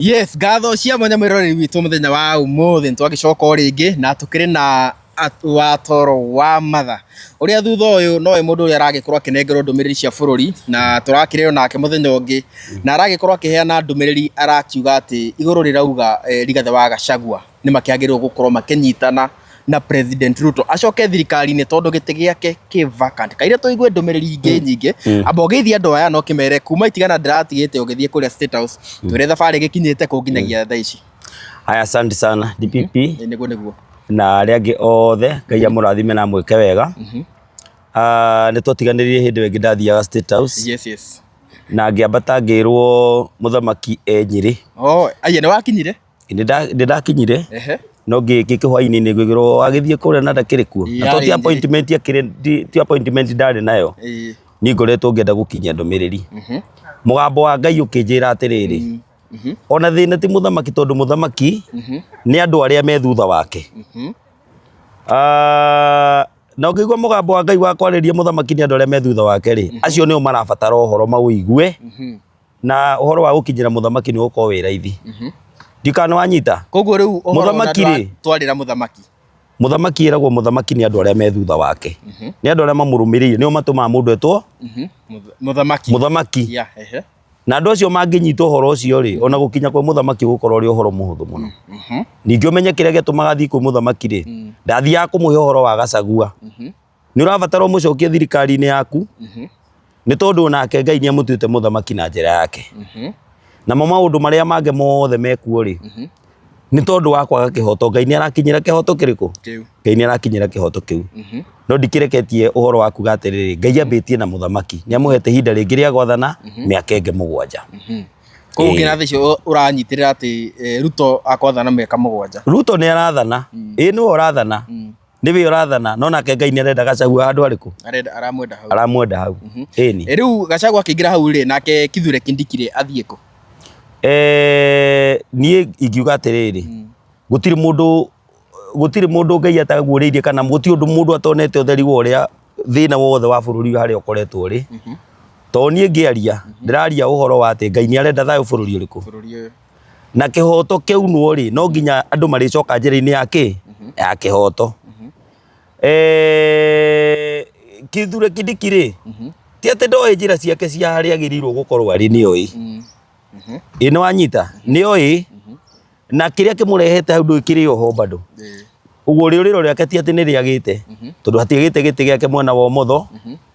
Yes, ngatho cia mwanya mwiroreri witu muthenya wa umuthi twagicoka o ringi na tukiri na Watoro wa Matha uria thutha uyu no mundu uria aragikorwo akinengerwo ndumiriri cia bururi na turakireo nake muthenya ungi na aragikorwo akiheana ndumiriri arakiuga ati iguru rirauga Rigathi wa Gachagua ni makiagirwo gukorwo makinyitana na President Ruto acoke thirikari-ini tondu giti giake ki vacant kaire tuigue ndumiriri ingi nyingi amba ugeithia andu aya no kimere kuma itigana ndiratigite ugithie kuria State House twire thabari gikinyite ku nginyagia thaa ici. Aya, asante sana DPP niguo na aria angi othe Ngai amurathime na mwike wega. Ni twatiganirie hindi wengi ndathiaga State House. Yes na ngiambata ngirwo muthamaki Nyeri. Aya ni wakinyire? Ndakinyire no ngikihwa-ini ni ngwigirwo agithie kuria na ndakiri kuo na to ti appointment akire ti appointment ndari nayo ni ngoretwo ngenda gukinyia ndumiriri mugambo wa Ngai ukinjira atiriri ona thina ti muthamaki tondu muthamaki ni andu aria me thutha wake. Na ukigwa mugambo wa Ngai wa kwariria muthamaki ni andu aria me thutha wake ri acio nio marabatara uhoro mauigue na uhoro wa gukinyira muthamaki ni uko wi raithi ndikana wanyita koguo riu muthamaki ri twarira muthamaki eragwo muthamaki ni andu aria me thutha wake ni andu aria mamurumiriire nio matuma mundu etwo muthamaki na andu acio manginyita uhoro ucio ri ona gukinya kwa muthamaki gukorwo ri uhoro muhuthu muno. Ningi umenye kiria gitumaga thii kwa muthamaki ri ndathiaga kumuhe uhoro wa Gachagua ni urabatara umucokie thirikari-ini yaku ni tondu onake Ngai ni amutute muthamaki na njira yake na maundu maria mange mothe mekuo ri ni tondu wa kwaga kihoto. Ngai ni arakinyira kihoto kiriku Ngai ni arakinyira kihoto kiu no ndikireketie uhoro wa kuga atiriri Ngai ambitie na muthamaki ni amuhete hinda ringi ria gwathana miaka ingi 7 koguo ngina thicio uranyitirira ati Ruto akwathana miaka 7 Ruto ni arathana ni urathana niwe urathana no nake Ngai ni arenda Gachagua handu ariku aramwenda hau ni riu Gachagua akiingira hau ri nake Kithure Kindiki athie ku nie ingiuga atiriri gutiri mundu Ngai ataguuriirie kana gutiri mundu atonete utheri wa uria thina wothe wa bururi haria ukoretwo ri to nie ngiaria ndiraria uhoro wa ati Ngai ni arenda thayo bururi uriku na kihoto kiu no ri no nginya andu maricoka njira-ini yake ya kihoto. Kithure Kindiki ri ti ati ndoe njira ciake cia haria agirirwo gukorwo ari ni oi ni wanyita ni oi na kiria kimurehete hau ndukiri oho bado uguo riuriro riake ti ati ni riagite tondu hatigite giti giake mwena wa umotho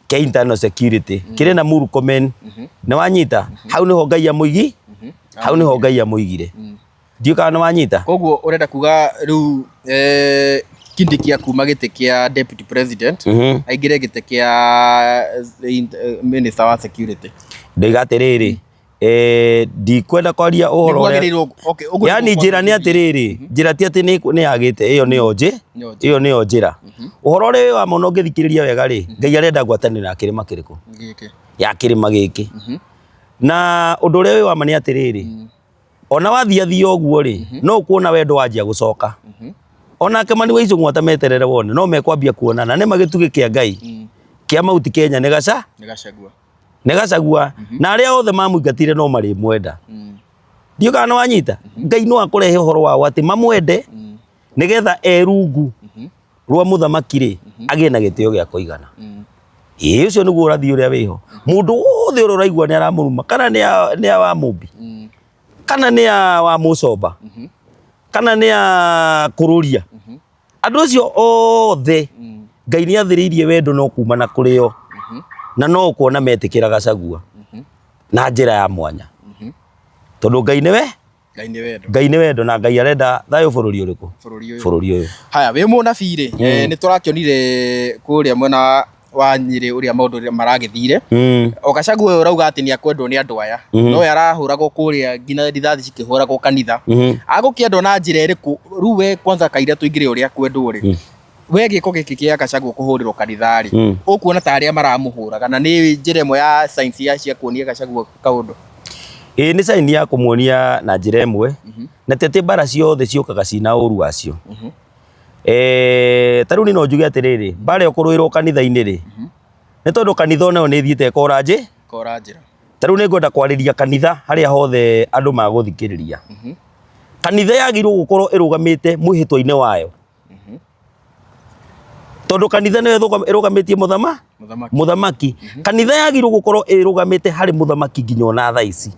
ke internal security kire na Murkomen ni wanyita hau niho Ngai amuigi hau niho Ngai amuigire ndiuka ni wanyita koguo urenda kuga riu Kindiki akuma giti kia deputy president aingire giti kia minister wa security ndigatiriri ndikwenda kwaria uhoro yani njira ni atiriri njira ti ati ni yagite iyo niyo njira uhoro ri wa muno ngithikiriria wega ri Ngai arenda ngwatanira na kirima kiriku ya kirima giki na undu ri wa mani atiriri ona wathia uguo ri no kuona wendo wanjia gucoka ona kama ni waicu ngwata meterere wone no mekwambia kuonana ni magitugi kia Ngai kia mauti Kenya ni Gachagua na aria othe mamuingatire no mari mwenda ndiuka no wanyita Ngai no akurehe uhoro wa ati mamwende nigetha erungu rwa muthamaki ri agie na gitio gia kuigana ucio niguo urathi uria wiho mundu othe uria uraigua ni aramuruma kana ni wa mumbi kana ni wa mucoba kana ni kururia andu acio othe Ngai ni athiriirie wendo no kuma na kurio na no kuona metikira Gachagua na njira ya mwanya tondu Ngai ni wendo na Ngai arenda thayo bururi uriku bururi uyu. Haya wi munabii ri ni turakionire kuria mwena wa Nyeri uria maundu maragithire o Gachagua urauga ati ni akwendwo ni andu aya no arahuragwo kuria ngina rithathi cikihuragwo kanitha agukiendwo na njira iriku riu we kwanza kaira tuingire uria kwendwo ri we giko giki kia Gachagua kuhurirwo kanithari ukuona ta aria maramuhuraga na ni njira imwe ya science ya cia kuonia Gachagua kaundu ni sign ya kumuonia na njira imwe na tete bara ciothe ciukaga cina uru wacio taru ni no njuge atiriri bare okuruirwo kanitha-ini ri ni tondu kanitha nayo ni thiete kora njira Taru nĩngwenda kwarĩria kanitha harĩa hothe andũ magũthikĩrĩria. Kanitha yagĩrĩirwo gũkorwo ĩrũgamĩte mwĩhĩtwa-inĩ wayo. Tondũ kanitha nĩyo ĩrũgamĩtie mũthamaki. Kanitha yagĩrĩirwo gũkorwo ĩrũgamĩte harĩ mũthamaki nginya ona thaa ici.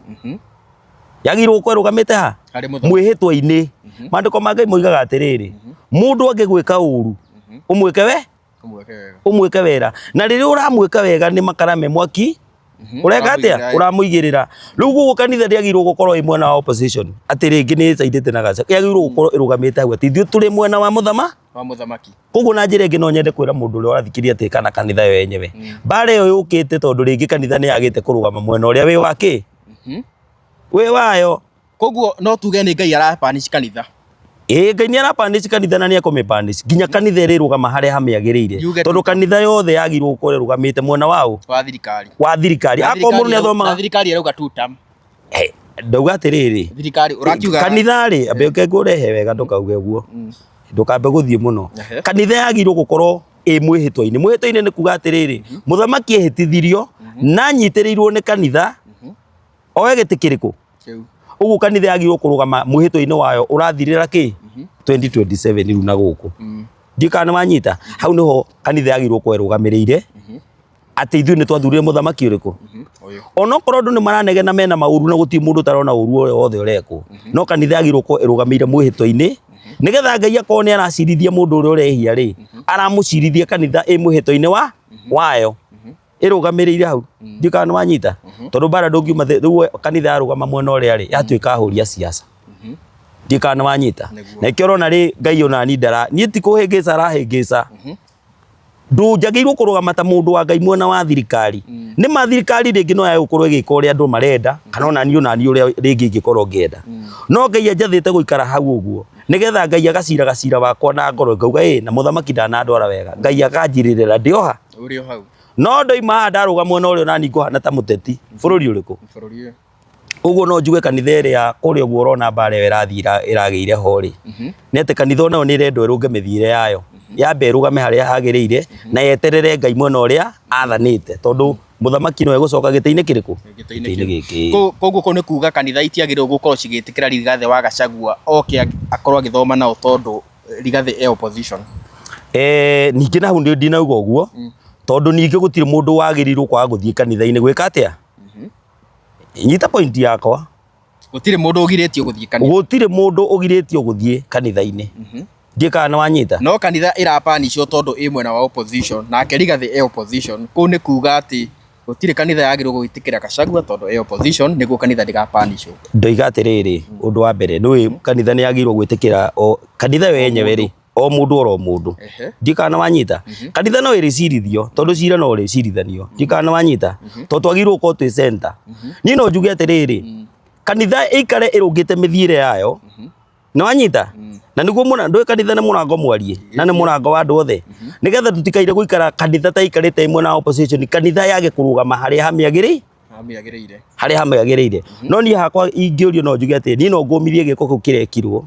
Yagĩrĩirwo gũkorwo ĩrũgamĩte ha? Mwĩhĩtwa-inĩ. Maandĩko ma Ngai moigaga atĩrĩrĩ, mũndũ angĩgwĩka ũru ũmwĩke wega. Na rĩrĩa ũramwĩka wega nĩ makara me mwaki ũreka atĩa? Ũramũigĩrĩra. Rĩu gũkũ kanitha ndĩagĩrĩirwo gũkorwo ĩ mwena wa opposition atĩ rĩngĩ nĩ ĩcaidĩte na Gachagua. Yagĩrĩirwo gũkorwo ĩrũgamĩte hau atĩ ithuĩ tũrĩ mwena wa mũthamaki. Koguo na njĩra ĩngĩ no nyende kwĩra mũndũ ũrĩa ũrathikĩrĩria atĩ kana kanitha yo yenyewe, mbara ĩyo yũkĩte tondũ rĩngĩ kanitha nĩ yagĩte kũrũgama mwena ũrĩa wĩ wa kĩ? Wĩ wayo. Koguo no tuge nĩ Ngai arapanish kanitha. Ngai nĩ arapanish kanitha na nĩ ekũmĩpanish. Nginya kanitha ĩrĩrũgama harĩa hamĩagĩrĩire. Tondũ kanitha yothe yagĩrĩirwo gũkorwo ĩrũgamĩte mwena waũ? Wa thirikari. Akorwo mũndũ nĩ athomaga. Thirikari ĩrauga two term. Ndauga atĩrĩrĩ. Thirikari ũrakiuga. Kanitha rĩ, ambe ngũrehe wega ndũkauge ũguo. Ndũkambe gũthiĩ mũno. Kanitha yagĩrĩirwo gũkorwo ĩ mwĩhĩtwa-inĩ. Mwĩhĩtwa-inĩ nĩ kuga atĩrĩrĩ, mũthamaki ehĩtithirio na nyitĩrĩirwo nĩ kanitha oe gĩtĩ kĩrĩkũ? Ũguo kanitha yagĩrĩirwo kũrũgama mwĩhĩtwa-inĩ wayo ũrathirĩra kĩ? 2027 rĩu na gũkũ. Ndiũĩ kana nĩwanyita. Hau nĩho kanitha yagĩrĩirwo gũkorwo ĩrũgamĩrĩire atĩ ithuĩ nĩ twathurire mũthamaki ũrĩkũ. Onokorwo andũ nĩ maranegena mena maũru na gũtirĩ mũndũ ũtarona ũru o wothe ũrekwo, no kanitha yagĩrĩirwo gũkorwo ĩrũgamĩire mwĩhĩtwa-inĩ nĩgetha Ngai akorwo nĩ aracirithia mũndũ ũrĩa ũrehia rĩ, aramũcirithia kanitha ĩ mwĩhĩtwa-inĩ wayo ĩrũgamĩrĩire hau. Ndiũĩ kana nĩwanyita. Tondũ bara ndũngiuma rĩu kanitha yarũgama mwena ũrĩa rĩ, yatuĩka ahũri a siasa. Ndiũĩ kana nĩwanyita. Na nĩkĩo ũrona rĩ Ngai ona niĩ ti kũhĩngĩca arahĩngĩca. Ndũnjagĩrĩirwo kũrũgama ta mũndũ wa Ngai mwena wa thirikari. Nĩ ma thirikari rĩngĩ no yagũkorwo ĩgĩka ũrĩa andũ marenda kana onani ũrĩa rĩngĩ ingĩkorwo ngĩenda. No Ngai anjathĩte gũikara hau ũguo nĩgetha Ngai agacira wakwa na ngoro ngauga na mũthamaki ndanandwara wega. Ngai akanjirĩrĩra ndĩoha. Ũrĩ o hau. No ndoima haha ndarũgama mwena ũrĩa nani ngũhana ta mũteti. Bũrũri ũrĩkũ? Bũrũri ũyũ. Ũguo no njuge kanitha ĩrĩa kũrĩa ũguo ũrona mbara ĩyo ĩrathiĩ ĩragĩire ho rĩ, nĩ atĩ kanitha nayo nĩ ĩrendwo ĩrũnge mĩthiĩre yayo. Yambe ĩrũgame harĩa hagĩrĩire na yeterere Ngai mwena ũrĩa athanĩte, tondũ mũthamaki no egũcoka gĩtĩ-inĩ kĩrĩkũ? Gĩtĩ-inĩ gĩkĩ. Koguo kũ nĩ kuga kanitha itiagĩrĩirwo gũkorwo cigĩtĩkĩra Rigathĩ wa Gachagua oke akorwo agĩthoma nao tondũ Rigathĩ e opposition. Ningĩ na hau ndinauga ũguo, tondũ ningĩ gũtirĩ mũndũ wagĩrĩirwo kwaga gũthiĩ kanitha-inĩ gwĩka atĩa? Nyita point yakwa. Gũtirĩ mũndũ ũgirĩtio gũthiĩ kanitha. Gũtirĩ mũndũ ũgirĩtio gũthiĩ kanitha-inĩ. Ndiũĩ kana nĩwanyita. No kanitha ĩrapanishwo tondũ ĩ mwena wa opposition nake Rigathĩ e opposition. Kũu nĩ kuga atĩ gũtirĩ kanitha yagĩrĩirwo gwĩtĩkĩra Gachagua tondũ e opposition nĩguo kanitha ndĩgapanishwo. Ndoiga atĩrĩrĩ, ũndũ wa mbere nĩũĩ kanitha nĩ yagĩrĩirwo gwĩtĩkĩra kanitha yo yenyewe rĩ, o mũndũ oro mũndũ. Ndiũĩ kana nĩwanyita. Kanitha no ĩrĩcirithio tondũ cira no ũrĩcirithanio. Ndiũĩ kana nĩwanyita. Tondũ twagĩrĩirwo gũkorwo twĩ center. Niĩ no njuge atĩrĩrĩ, kanitha ĩikare ĩrũngĩte mĩthiĩre yayo. Nĩwanyita. Na nĩguo ndũĩ kanitha nĩ mũrango mwarie na nĩ mũrango wa andũ othe. Nĩgetha tũtikaire gũikara kanitha ta ikarĩte mwena wa opposition, kanitha yage kũrũgama harĩa hamĩagĩrĩire. Harĩa hamĩagĩrĩire. No niĩ hakwa ingĩũrio no njuge atĩ niĩ no ngũmithie gĩko kĩu kĩrekirwo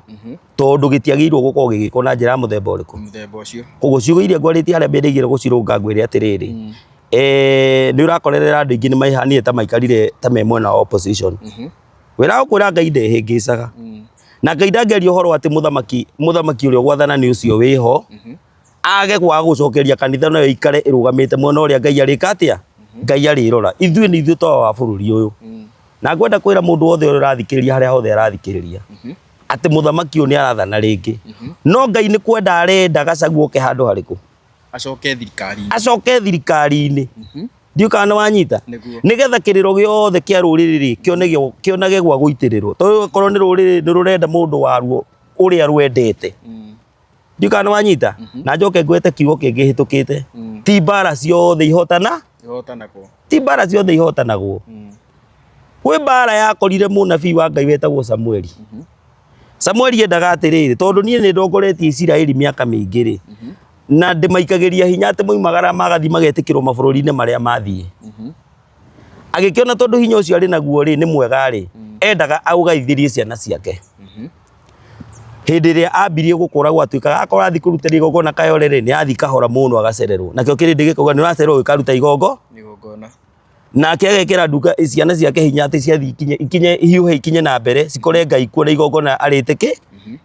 tondũ gĩtiagĩrĩirwo gũkorwo gĩgĩkwo na njĩra ya mũthemba ũrĩkũ. Mũthemba ũcio. Koguo ciugo iria ngwarĩtie harĩa mbere igĩrĩ gũcirũnga ngwĩre atĩrĩrĩ, nĩ ũrakorerera andũ aingĩ nĩ maihanire ta maikarire ta me mwena wa opposition. Wĩra gũkwĩra Ngai ndehĩngĩcaga. Na Ngai ndangĩaria ũhoro atĩ mũthamaki ũrĩa gwathana nĩ ũcio wĩho age kwaga gũcokeria kanitha nayo ikare ĩrũgamĩte mwena ũrĩa Ngai arĩka atĩa? Ngai arĩrora. Ithuĩ nĩ ithuĩ twa wa bũrũri ũyũ. Na ngwenda kwĩra mũndũ wothe ũrĩa ũrathikĩrĩria harĩa hothe arathikĩrĩria atĩ mũthamaki ũyũ nĩ arathana rĩngĩ. No Ngai nĩ kwenda arenda Gachagua oke handũ harĩkũ? Acoke thirikari-inĩ. Ndiũĩ kana nĩwanyita. Nĩgetha kĩrĩro gĩothe kĩa rũrĩrĩ kĩonage gwa gũitĩrĩrwo. Tondũ okorwo nĩ rũrĩrĩ nĩ rũrenda mũndũ waruo ũrĩa rwendete. Ndiũĩ kana nĩwanyita. Na njoke ngwete kiugo kĩngĩ hĩtũkĩte. Ti mbara ciothe ihotanagwo. Ti mbara ciothe ihotanagwo. Kwĩ mbara yakorire mũnabii wa Ngai wetagwo Samueli. Samueli endaga atĩrĩrĩ, tondũ niĩ nĩ ndongoretie Isiraeli mĩaka mĩingĩ rĩ, na ndĩmaikagĩria hinya atĩ moimagara magathiĩ magetĩkĩrwo mabũrũri-inĩ marĩa mathiĩ. Agĩkĩona tondũ hinya ũcio arĩ naguo rĩ nĩ mwega rĩ, endaga aũgaithĩrie ciana ciake. Hĩndĩ ĩrĩa ambirie gũkũra gwatuĩkaga akorwo athiĩ kũruta igongona Kayole rĩ, nĩ athiĩ kahora mũno agacererwo. Nakĩo kĩrĩndĩ gĩkauga nĩ ũracererwo ũkaruta igongona. nake agekera nduka ciana ciake hinya ati ciathi ikinye hiuhe ikinye na mbere cikore Ngai kuo na igongona ariteke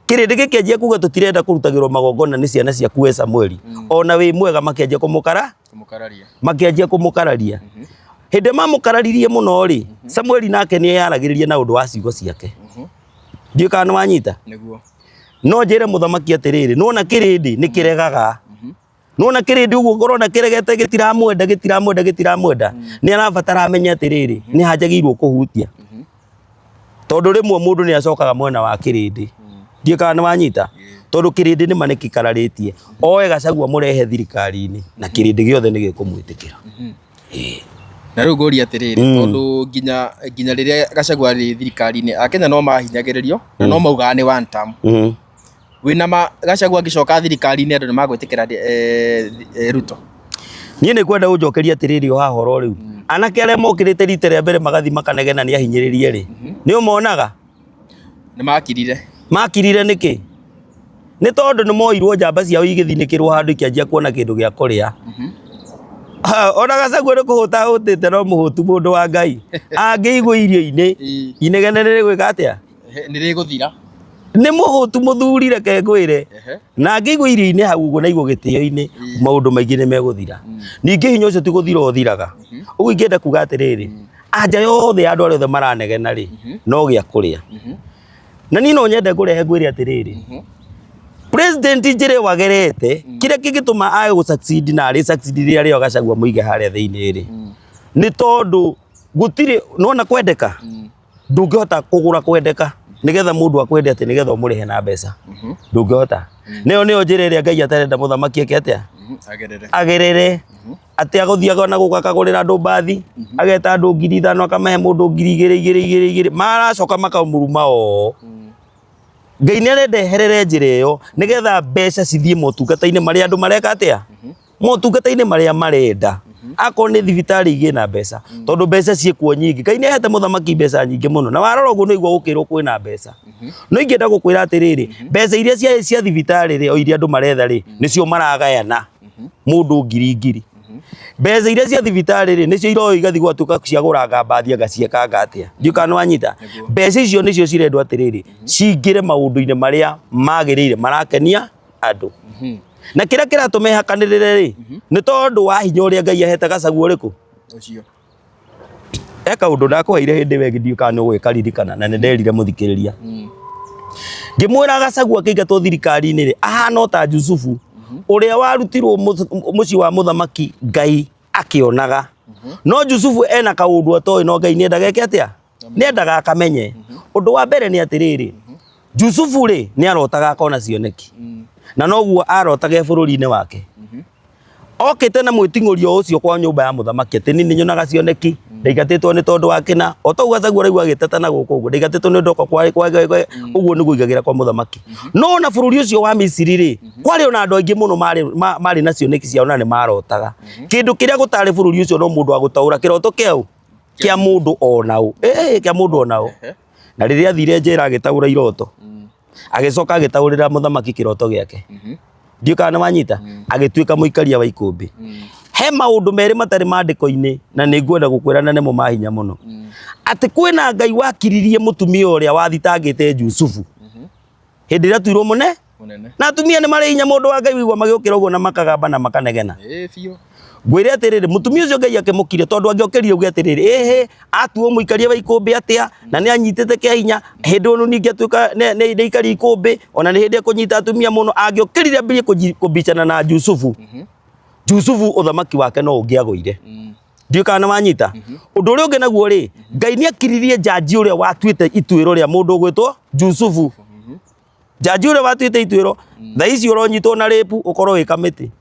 kirindi gikenjia kuga tutirenda kurutagirwo magongona ni ciana ciaku we Samueli ona wi mwega makenjia kumukararia hindi mamukararirie muno ri Samueli nake ni yaragiririe na undu wa ciugo ciake ndio kana wanyita niguo no njire muthamaki atiriri nona kirindi ni kiregaga nona kirindi uguo ngorona kiregete gitiramwenda ni arabatara amenye atiriri ni hanjagirwo kuhutia tondu rimwe mundu ni acokaga mwena wa kirindi ndio kana wanyita tondu kirindi ni manekikararitie oe Gachagua murehe thirikari-ini na kirindi giothe ni gikumwitikira na riu ngori atiriri tondu nginya riria Gachagua ri thirikari-ini akenya no mahinyagiririo na no maugaga ni one term wina Gachagua gicoka thirikari-ini andu ni magwitikira Ruto nie ni kwenda unjokeria atiriri o hahoro riu anake aria mokirite rite ria mbere magathi makanegena ni ahinyiririe ri ni umonaga ni makirire niki ni tondu ni moirwo njamba ciao igithinikirwo handu ikianjia kuona kindu gia kuria ona Gachagua ni kuhuta hutite no muhutu mundu wa Ngai angiigwo irio-ini inegene ni gwika atia ni riguthira ni muhutu muthuri reke ngwire na ngiigwo irio-ini hau uguo na igwo gitio-ini maundu maingi ni meguthira ningi hinya ucio ti guthira uthiraga uguo ingienda kuga atiriri anja yothe andu othe maranegena ri no gia kuria na ni no nyende kurehe ngwire atiriri president njire wagerete kire kigituma aye gu succeed na ari succeed ria rio Gachagua muige haria thiini ri ni tondu gutire nona kwendeka ndungihota kugura kwendeka nigetha mundu akwende ati nigetha umurihe na mbeca ndungihota nio njire ria Ngai atarenda muthamaki ake atia agerere ati aguthiaga na guka kagurira andu mbathi ageta andu 5,000 akamahe mundu 2,000 maracoka makamuruma o Ngai ni arendeherere njira iyo nigetha mbeca cithie motungata-ini maria andu mareka atia motungata-ini maria marenda akon ni thibitari igina mbeca tondu mbeca ciekuo nyingi Ngai ni ahete muthamaki mbeca nyingi muno na warora uguo no igwo gukirwo kwina mbeca no ingienda gukwira atiriri mbeca iria cia thibitari ri o iria andu maretha ri nicio maragayana mundu 2,000 mbeca iria cia thibitari ri nicio iroyo igathi gwatuka ciaguranga mbathi agaciekanga atia ndio kana wanyita mbeca icio nicio cirendwo atiriri cingire maundu-ini maria magirire marakenia andu na kira kiratumehakanirire ri ni tondu wa hinya uria Ngai ahete Gachagua riku ucio eka undu ndakuheire hindi wengi ndio kana gwikaririkana na nderire muthikiriria ngimwira Gachagua kĩingatwo thirikari-ini ri ahana ta Jusufu uria warutirwo muci wa muthamaki Ngai akionaga no Jusufu ena kaundu atoy no Ngai niendaga eke atia niendaga akamenye undu wa mbere ni atiriri Jusufu ri ni arotaga akona cioneki na noguo arotaga bururi-ini wake okite na mwitingurio ucio kwa nyumba ya muthamaki ati ni nyonaga cioneki ndaigatitwo ni tondu wa kina oto Gachagua raigua agiteta na guku uguo ndaigatitwo ni ndoko kwa uguo ni guigagira kwa muthamaki no na bururi ucio wa Misiri ri kwari ona andu aingi muno mari na cioneki ciao na ni marotaga kindu kiria gutari bururi ucio no mundu agutaura kiroto kiau kia mundu onau kia mundu onau na riria thire njira agitaura iroto agicoka agitaurira muthamaki kiroto giake ndio kana wanyita agituika muikaria wa ikumbi he maundu meri matari mandiko-ini na ni ngwenda gukwira na nemo mahinya muno ati kwina Ngai wakiririe mutumia uria wathitangite Jusufu hindi ria tuirwo munene na atumia ni mari hinya mundu wa Ngai wigwa magiukira uguo na makagamba na makanegena biu ngwire atiriri mutumia ucio Ngai akimukire tondu angiokerie uge atiriri atuo muikaria wa ikumbi atia na ni anyitite kia hinya hindi onu ningi atuika ni ikari ikumbi ona ni hindi akunyita atumia muno angiokerire ambiri kumbicana na Jusufu Jusufu uthamaki wake no ungiagoire ndio kana wanyita undu uria ungi naguo ri Ngai ni akiririe jaji uria watuite ituiro ria mundu gwitwo Jusufu jaji uria watuite ituiro tha ici uronyitwo na rape ukorwo wi kamiti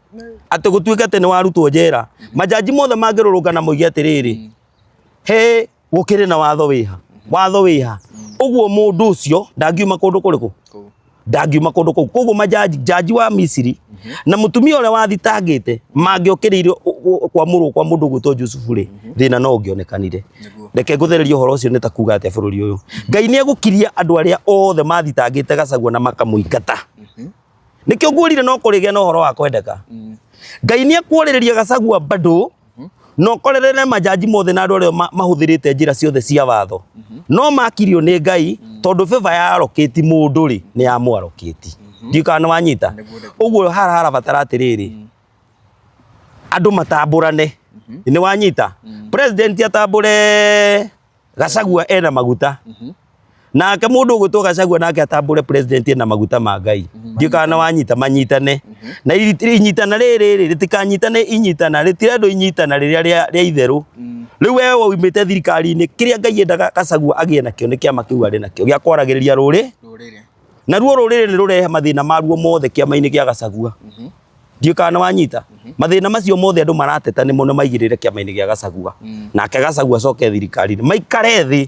ati gutuika ati ni warutwo njera majaji mothe mangirurungana moige atiriri he gukiri na watho wiha uguo mundu ucio ndangiuma kundu kuriku ndangiuma kundu kou koguo majaji wa Misiri na mutumia uria wathitangite mangiokiririo kwa mundu gwitwo Jusufu ri thina no ungionekanire reke nguthererie uhoro ucio nita kuga ati bururi uyu Ngai ni egukiria andu aria othe mathitangite Gachagua na makamuingata nikio ngurire no kurigia no uhoro wa kwendeka Ngai ni akworireria Gachagua bado no korerere majaji mothe na andu arĩa mahũthĩrĩte njĩra ciothe cia watho no makirio nĩ Ngai tondũ favor ya allocate mũndũ rĩ nĩ ya allocate ndika nĩ wanyita ũguo harabatara atĩrĩrĩ andũ matambũrane nĩ wanyita president atambũre Gachagua ena maguta nake mũndũ ũgũtwo Gachagua nake atambũre president ena maguta ma Ngai ndika nĩ wanyita manyitane na inyitana rĩrĩ rĩtikanyitane inyitana rĩtirendwo inyitana rĩrĩa rĩa itherũ rĩu wewe umĩte thirikari-inĩ kĩrĩa Ngai endaga Gachagua agĩe nakĩo nĩ kĩama kĩu arĩ nakĩo gĩa kwaragĩrĩria rũrĩrĩ na ruo rũrĩrĩ nĩ rũrehe mathĩna maruo mothe kĩama-inĩ kĩa Gachagua ndika nĩ wanyita mathĩna macio mothe andũ marateta nĩmo maigĩrĩre kĩama-inĩ gĩa Gachagua nake Gachagua acoke thirikari-inĩ maikare thĩ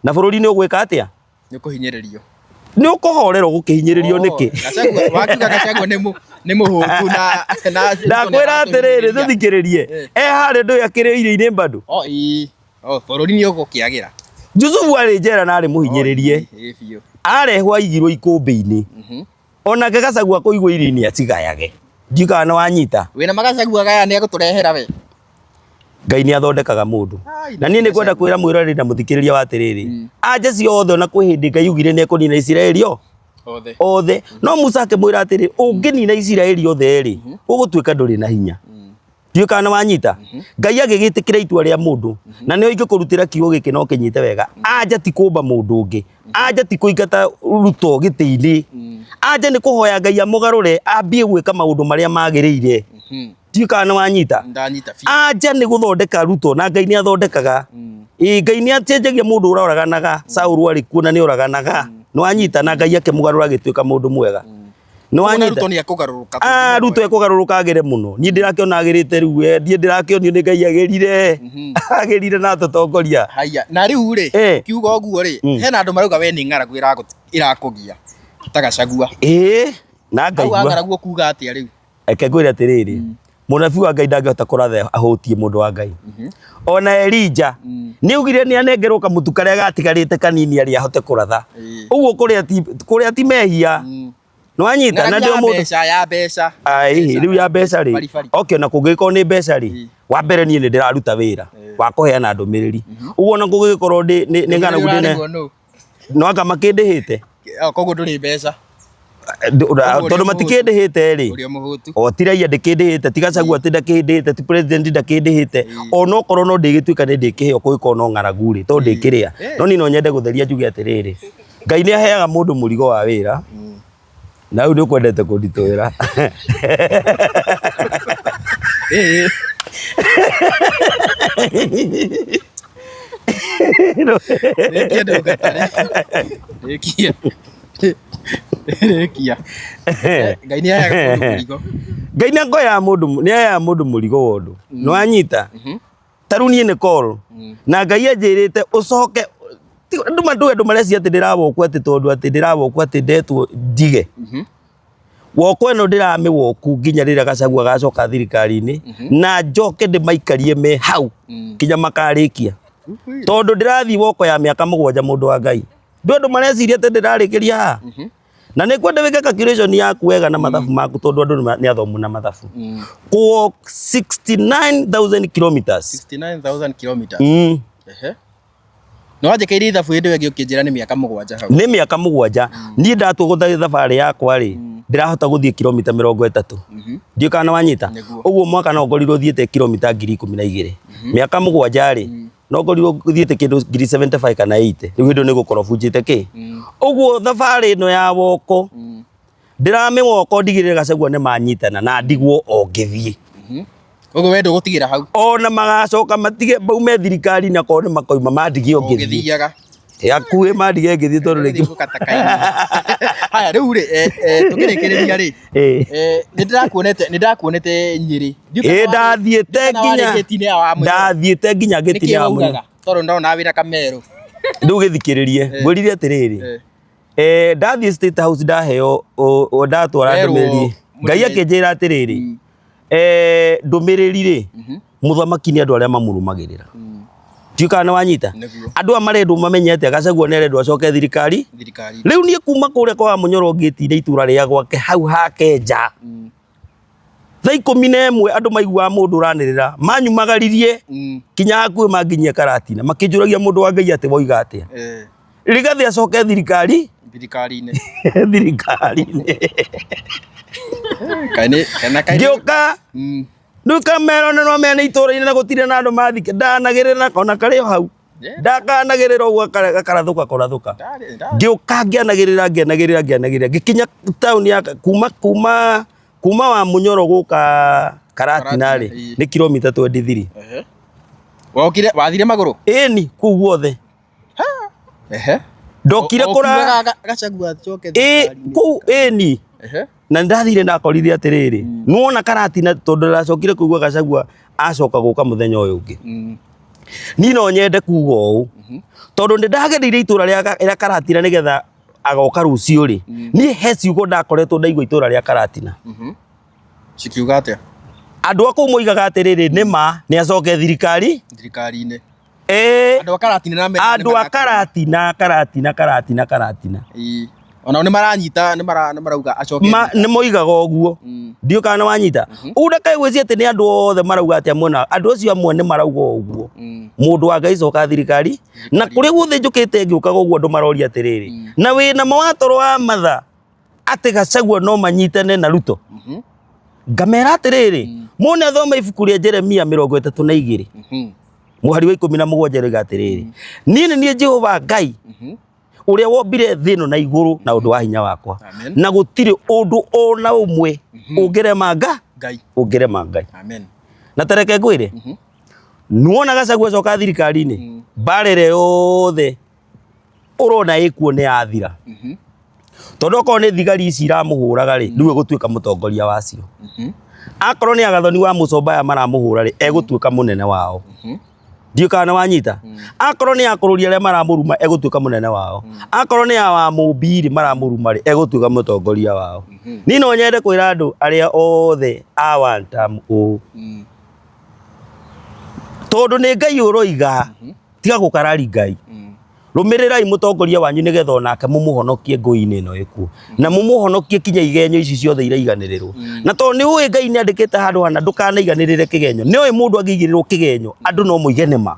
na bũrũri-inĩ ũgwĩka atĩa nĩ kũhinyĩrĩrio nĩ ũkũhorerwo gũkĩhinyĩrĩrio nĩkĩ wakiuga Gachagua nĩ mũhũku na ndakwĩra atĩrĩrĩ tũthikĩrĩrie harĩa ndũĩ akĩrĩ irio-inĩ mbandũ bũrũri nĩ ũgũkĩagĩra Yusufu arĩ njera na arĩ mũhinyĩrĩrie arehwo aigirwo ikũmbĩ-inĩ onake Gachagua kũigwo irio-inĩ acigayage ndika nĩ wanyita wĩna Gachagua gaya nĩ egũtũrehera we Ngai nĩ athondekaga mũndũ na niĩ nĩ kwenda kwĩra mwĩroreri na mũthikĩrĩria wa atĩrĩrĩ anja ciothe ona kwĩ hĩndĩ Ngai ugire nĩ ekũnina Isiraeli othe no Musa akĩmwĩra atĩrĩ ũngĩnina Isiraeli othe rĩ ũgũtuĩka ndũrĩ na hinya ndika nĩ wanyita Ngai agĩgĩtĩkĩra itua rĩa mũndũ na nĩo ingĩkũrutĩra kiugo gĩkĩ no kĩnyite wega anja ti kũmba mũndũ ũngĩ anja ti kũingata Ruto gĩtĩ-inĩ anja nĩ kũhoya Ngai amũgarũre ambie gwĩka maũndũ marĩa magĩrĩire ndika nĩ wanyita anja nĩ gũthondeka Ruto na Ngai nĩ athondekaga Ngai nĩ acenjagia mũndũ ũroraganaga Saũlũ arĩ kuo na nĩ oraganaga nĩ wanyita na Ngai akĩmũgarũra agĩtuĩka mũndũ mwega nĩ wanyita Ruto ekũgarũrũka agĩre mũno niĩ ndĩrakĩona agĩrĩte rĩu ndiĩ ndĩrakĩonio nĩ Ngai agĩrire na atũtongoria na rĩu rĩ kiuga ũguo rĩ hena andũ marauga we nĩ ng'aragu irakũgia ta Gachagua na Ngai ng'aragu kuga atĩa rĩu eke ngwĩre atĩrĩrĩ mũnabii wa Ngai ndangĩhota kũratha ahũtie mũndũ wa Ngai ona Elija nĩ ugire nĩ anengerwo kamũtu karĩa gatigarĩte kanini arĩ ahote kũratha ũguo kũrĩa ti mehia nĩ wanyita na ndio mũndũ ya mbeca rĩu ya mbeca rĩ okay na kũngĩkorwo nĩ mbeca rĩ wa mbere niĩ nĩ ndĩraruta wĩra wa kũheana ndũmĩrĩri ũguo na kũngĩkorwo nĩ ng'aragu no anga makĩndĩhĩte koguo ndũrĩ mbeca tondũ matikĩndĩhĩte rĩ o ti raia ndĩkĩndĩhĩte ti Gachagua atĩ ndakĩndĩhĩte ti president ndakĩndĩhĩte ona okorwo no ndĩgĩtuĩka nĩ ndĩkĩheo kũngĩkorwo no ng'aragu rĩ tondũ ndĩkĩrĩa no niĩ no nyende gũtheria njuge atĩrĩrĩ Ngai nĩ aheaga mũndũ mũrigo wa wĩra na rĩu nĩ ũkwendete kũnditũĩra Ngai nĩ aheaga mũrigo Ngai nĩ aheaga mũndũ mũrigo wa ũndũ nĩ wanyita ta rĩu niĩ nĩ call na Ngai anjĩrĩte ũcoke andũ mareciria atĩ ndĩrawokwo atĩ tondũ atĩ ndĩrawokwo atĩ ndetwo ndige woko ĩno ndĩramĩwoku nginya rĩrĩa Gachagua gacoka thirikari-inĩ na njoke ndĩmaikarie me hau kinya makarĩkia tondũ ndĩrathiĩ woko ya mĩaka 7 mũndũ wa Ngai andũ mareciria atĩ ndĩrarĩkĩria haha na nĩ kwenda wĩke calculation yaku wega na mathabu maku tondũ andũ nĩ athomu na mathabu kũ 69,000 kilometers no wanjĩkĩire ithabu hĩndĩ ĩyo ũkĩnjĩra nĩ mĩaka 7 hau nĩ mĩaka 7 niĩ ndatũgũtha thabarĩ yakwa rĩ ndĩrahota gũthiĩ kilomita 30 ndiũ kana wanyita ũguo mwaka no ngorirwo thiĩte kilomita 12,000 mĩaka 7 rĩ no ngorirwo thiĩte kĩndũ 75 kana 80 rĩu hĩndĩ nĩ gũkorwo bunjĩte kĩ ũguo thabarĩ ĩno ya woko ndĩramĩwoko ndigĩrĩre Gachagua nĩ manyitana na ndigwo o ngĩthiĩ ũguo wendo gũtigĩra hau ona magacoka matige baume thirikari na korwo nĩ makoima mandigie ngĩthiaga yakuĩ mandige ngĩthiĩ tondũ rĩngĩ haya rĩu rĩ tũkĩrĩkĩrĩria rĩ nĩ ndakuonete Nyĩrĩ ndathiĩte nginya gĩti-inĩ ya Mũnyoro tondũ ndona wĩra Kamerũ rĩu gĩthikĩrĩrie ngwĩrire atĩrĩrĩ ndathiĩ State House ndaheo ndatwara ndũmĩrĩri Ngai akĩnjĩra atĩrĩrĩ ndũmĩrĩri rĩ mũthamaki nĩ andũ arĩa mamũrũmagĩrĩra tuĩka nĩ wanyita andũ marendwo mamenye atĩ Gachagua nĩ arendwo acoke thirikari rĩu niĩ kuma kũrĩa kwa Mũnyoro ngĩtire itũra rĩa gwake hau hake nja thaa 11 andu maigua mundu uranirira manyumagaririe kinya hakuhi manginyia Karatina makinjuragia mundu wa Ngai ati woiga atia Rigathi acoke thirikari-ini ngioka nduka merone no mene itura-ini na gutire na andu mathike ndanagirira ona kari o hau ndakanagirira uguo gakarathuka korathuka ngioka ngianagirira gikinya town ya kuma wa Munyoro guka Karatina ri ni kilomita 23 wokire wathire maguru ni kuu guothe ndokire kura Gachagua acoke kuu ni na ndathire ndakorithia atiriri nuona Karatina tondu ndacokire kuigua Gachagua acoka guka muthenya uyu ungi ni no nyende kuga uu tondu ndagereire itura ria Karatina nigetha agoka rucio ri ni he ciugo ndakoretwo ndaigua itura ria Karatina cikiuga atia andu aku moigaga atiriri ni ma ni acoke thirikari-ini andu a Karatina ona ni maranyita ni marauga acoke ni moigaga uguo ndio kana wanyita uda kai gweci ati ni andu othe marauga atia mwena andu acio amwe ni marauga uguo mundu wa Ngai coka thirikari na kuri guothe njukite ngiukaga uguo andu maroria atiriri na wina mawatoro wa matha ati Gachagua no manyitane na Ruto ngamera atiriri mune thoma ibuku ria Jeremia 32 muhari wa 17 riga atiriri ni Jehova Ngai uria wombire thino na iguru na undu wa hinya wakwa na gutire undu ona umwe ungirema Ngai amen na tereke ngwire nuona Gachagua coka thirikari-ini barere yothe urona ikuo ni athira tondu ko ni thigari ici iramuhuraga ri riu egutuika mutongoria wacio akorwo ni agathoni wa Mucombaya maramuhura ri egutuika munene wao ndio kana wanyita akorwo ni akururia ria maramuruma egutuika munene wao akorwo ni awa mubiri maramuruma ri egutuika mutongoria wao ni no nyende kwira andu aria othe awantam tondu ni Ngai uroiga tiga gukarari Ngai rumirirai mutongoria wanyu nigetha onake mumuhonokie ngui-ini ino ikuo na mumuhonokie kinya igenyo ici ciothe iraiganirirwo na tondu ni uwi Ngai ni andikite handu hana ndukanaiganirire kigenyo ni uwi mundu angigirirwo kigenyo andu no muigene ma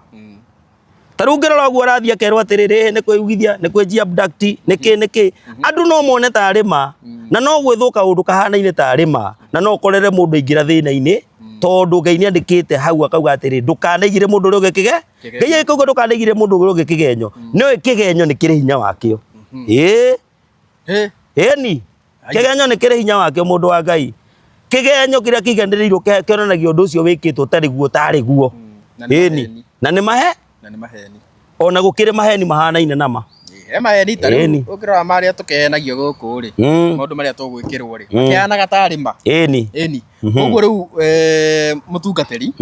taru ngirora guo arathia akerwo atiriri ni kwigithia ni kwenjia abduct niki andu no mone ta arima na no gwithuka undu kahana-ini ta arima na no korere mundu ingira thina-ini tondu Ngai ni andikite hau akauga atiri ndukanaigire mundu uria ugikige Ngai akauga ndukanaigire mundu uria ugikigenyo no kigenyo ni kiri hinya wakio ni kigenyo ni kiri hinya wakio mundu wa Ngai kigenyo kiria kiganiriirwo kionanagia undu ucio wikitwo tari guo tari guo ni na ni maheni ona gukire maheni mahana-ine nama maheni tari ukirora maria tukehenagio guku ri maundu maria tugwikirwo ri makianaga tarima ni uguo riu mutungatiri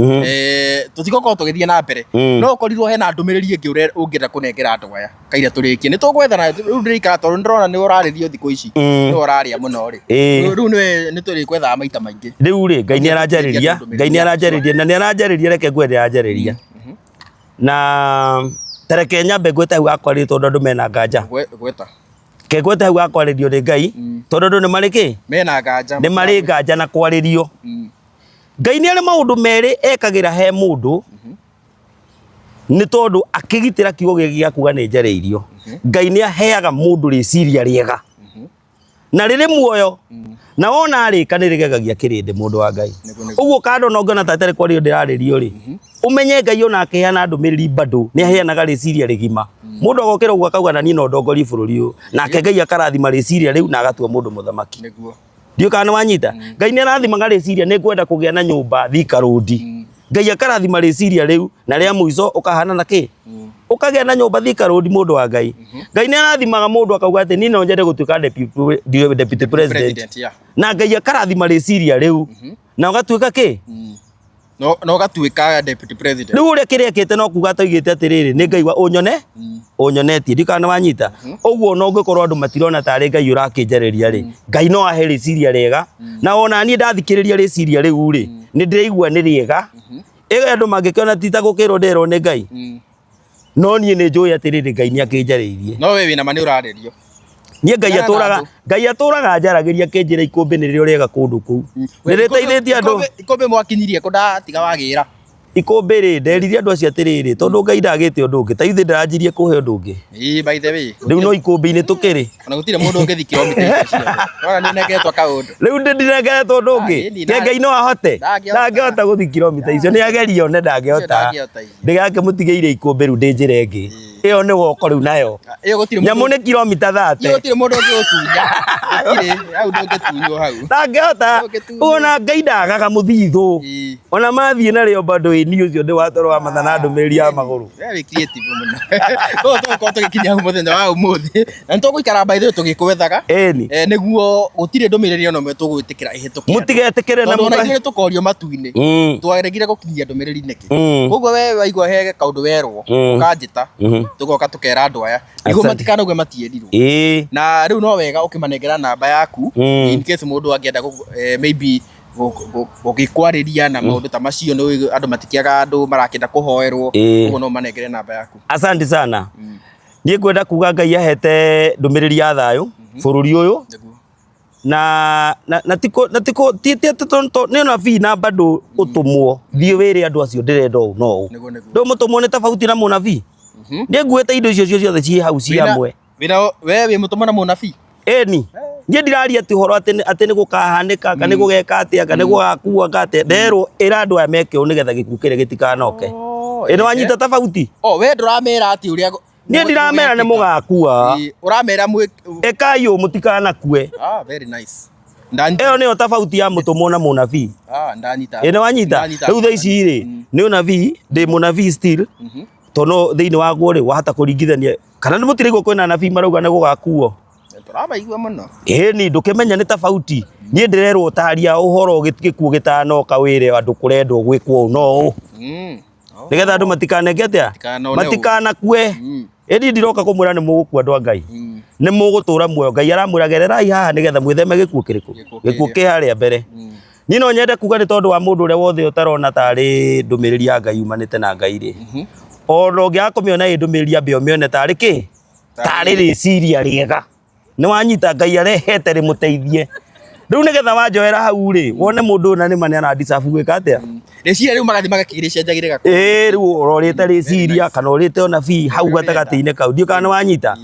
tutikokorwo tugithie na mbere no korirwo hena ndumiriri ingi ungirenda kunengera andu aya kaira turikie ni tugwethana riu ndirikara tondu ndirona ni uraririo thiku ici ni uraria muno ri riu ni turikwethaga maita maingi riu ri Ngai ni aranjariria na ni aranjariria reke ngwende aranjariria na tereke nyambe gweta hau akwari tondu andu mena nganja gweta hau akwaririo ni Ngai tondu andu ni mariki mena nganja ni mari nganja na kwaririo Ngai ni ari maundu meri ekagira he mundu ni tondu akigitira kiugo giki akuga ni njareirio Ngai ni aheaga mundu riciria riega na riri muoyo na wona arika ni rigegagia kirindi mundu wa Ngai uguo kando no ngona ta tere kwario ndiraririo ri umenye Ngai ona akiheana andu miriri bado ni aheanaga riciria rigima mundu agokira uguo akauga na ni no ndongori bururi uyu nake Ngai akarathima riciria riu na agatua mundu muthamaki niguo ndio kana wanyita Ngai ni arathimaga riciria ni kwenda kugia na nyumba Thika Road Ngai akarathima riciria riu na ria muico ukahana na ki ukagia na nyumba Thika Road mundu wa Ngai Ngai ni arathimaga mundu akauga ati ni no njende gutuika deputy president na Ngai akarathima riciria riu na ugatuika ki no gatuika deputy president riu uria kirekete no kuga toigite atiriri ni Ngai wa unyonetie ndikana wanyita uguo no ngikorwo andu matirona tari Ngai urakinjariria ri Ngai no ahe riciria riega na ona ni ndathikiriria riciria riu ri ni ndiraigua ni riega andu mangikiona tita gukirwo nderwo ni Ngai no nie ni njui atiriri Ngai ni akinjariirie no we wina mani uraririo Nie Ngai atũraga njaragiria kenjira ikumbi nĩ rĩo rĩega kũndũ kũu. Nĩ rĩteithĩtie andũ. Ikumbi mwakinyirie kũ ndatiga wagira. Ikumbi rĩ nderirie andũ acio atĩrĩrĩ tondũ Ngai ndagĩte ũndũ ũngĩ ta ithuĩ ndĩranjirie kũhe ũndũ ũngĩ. By the way. Rĩu no ikumbi-inĩ tũkĩrĩ. Ona gũtirĩ mũndũ ũngĩthi kilomita icio ciothe. Ona nĩ nengetwo kaũndũ. Rĩu ndĩnengeretwo ũndũ ũngĩ. Ke Ngai no ahote. Ndangĩhota gũthi kilomita icio nĩ agerio ne ndangĩhota. Ndĩgake mũtigĩire ikumbi rĩu ndĩ njĩra ĩngĩ. Ĩyo nĩ woko rĩu nayo. Nyamũ nĩ kilomita 30. Gũtirĩ mũndũ ũngĩũtunya. Hau ndũngĩtunywo hau. Ndangĩhota. Ona Ngai ndagaga mũthithũ. Ona mathiĩ narĩo bado ĩni ũcio ndĩ watoro wa matha na ndũmĩrĩri ya magũrũ. Wĩ creative mũno. Tũgũkorwo tũgĩkinya hau mũthenya wa ũmũthĩ. Na nĩtũgũikara by the way tũgĩkwethaga. Nĩguo gũtirĩ ndũmĩrĩri ona ĩmwe tũgwĩtĩkĩra ĩhĩtũke. Mũtigetĩkĩre na mũndũ. Ona tũkorio matu-inĩ. Twaregire gũkinyia ndũmĩrĩri nĩkĩ. Koguo we waigua he kaũndũ werwo ũkanjĩta. Tũgoka tũkera andũ aya. Nĩguo matikanague matierirwo. Na rĩu no wega ũkĩmanengera namba yaku. In case mũndũ angĩenda maybe gũgĩkwarĩria na maũndũ ta macio nĩ andũ matikĩaga andũ marakĩenda kũhoerwo. Ũguo no manengere namba yaku. Asante sana. Niĩ ngwenda kuga Ngai ahete ndũmĩrĩri ya thayũ bũrũri ũyũ. Na tiko nĩ nabii na bado ũtũmwo thiĩ wĩre andũ acio ndĩrenda ũũ no ũũ. Ndũmũtũmwo nĩ tofauti na mũnabii. Nĩ nguĩte indo icio ciothe ciĩ hau ci hamwe. We wĩ mũtũmwo na mũnabii? Ĩni. Niĩ ndiraria atĩ ũhoro atĩ nĩ gũkahanĩka kana nĩ gũgeka atĩa kana nĩ gũgakua atĩa. Nderwo ĩra andũ aya meke ũũ nĩgetha gĩkuũ kĩrĩa gĩtikanoke. Ĩno wanyita tofauti? We ndũramera atĩ ũrĩa niĩ ndiramera nĩ mũgakua. Ũramera ekai ũũ mũtikanakue. Very nice. Ĩyo nĩyo tofauti ya mũtũmwo na mũnabii. Ndanyita. Ĩno wanyita. Rĩu thaa ici rĩ nĩ ũnabii ndĩ mũnabii still. Tono thĩinĩ waguo rĩ wahota kũringithania kana nĩ mũtiraigua kwĩna anabii marauga nĩ gũgakuo. Tũramaigua mũno. Ĩni ndũkĩmenya nĩ tofauti. Niĩ ndĩrerwo ũtaria ũhoro gĩkuũ gĩtanoka wĩre andũ kũrendwo gwĩkwo no ũũ. Nĩgetha andũ matikanenge atĩa matikanakue. Ĩni ndiroka kũmwĩra nĩ mũgũkua andũ a Ngai. Nĩ mũgũtũra muoyo. Ngai aramwĩra gererai haha nĩgetha mwĩtheme gĩkuũ kĩrĩkũ. Gĩkuũ kĩ harĩa mbere. Niĩ no nyende kuga nĩ tondũ wa mũndũ ũrĩa wothe ũtarona tarĩ ndũmĩrĩri ya Ngai umanĩte na Ngai rĩ. Ona ũngĩaga kũmĩona ĩ ndũmĩrĩri ambe ũmĩone tarĩ kĩ? Tarĩ rĩciria rĩega. Nĩ wanyita Ngai arehete rĩmũteithie. Rĩu nĩgetha wanjoera hau rĩ wone mũndũ na nĩ mane ana deserve gwĩka atĩa. Rĩciria rĩu magathi magakĩrĩcenjagĩre gakũ. Rĩu ũrorĩte rĩciria kana ũrĩte onabii hau gatagatĩ-inĩ kau. Ndiũ kana nĩ wanyita.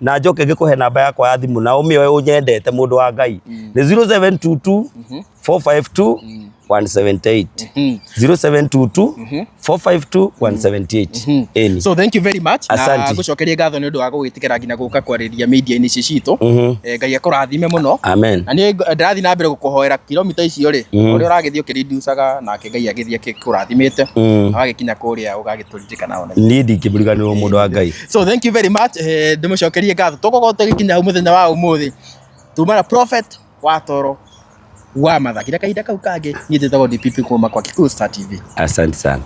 Na njoke ngĩkũhe namba yakwa ya thimũ na ũmĩoe ũnyendete mũndũ wa Ngai. Nĩ 0722 452 178. 0722 452 178. Eni. So thank you very much. Asante. Ngũcokeria ngatho nĩ ũndũ wa gũgĩtĩkĩra nginya gũka kwarĩria media-inĩ ici citũ. Ngai akũrathime mũno. Amen. Na nĩ ndĩrathiĩ na mbere gũkũhoera kilomita icio rĩ ũrĩa ũragĩthiĩ ũkĩreducaga nake Ngai agĩthiĩ akĩkũrathimĩte. Wagĩkinya kũrĩa ũgagĩtũririkana ona. Niĩ ndingĩburiganĩrwo mũndũ wa Ngai. So thank you very much. Ndĩmũcokerie ngatho. Tũgũkorwo tũgĩkinya hau mũthenya wa ũmũthĩ. Tumana Prophet wa Toro wa Matha. Kĩrĩa kahinda kau kangĩ niĩ njĩtagwo DPP kuma kwa Kikuyu Star TV. Asante sana.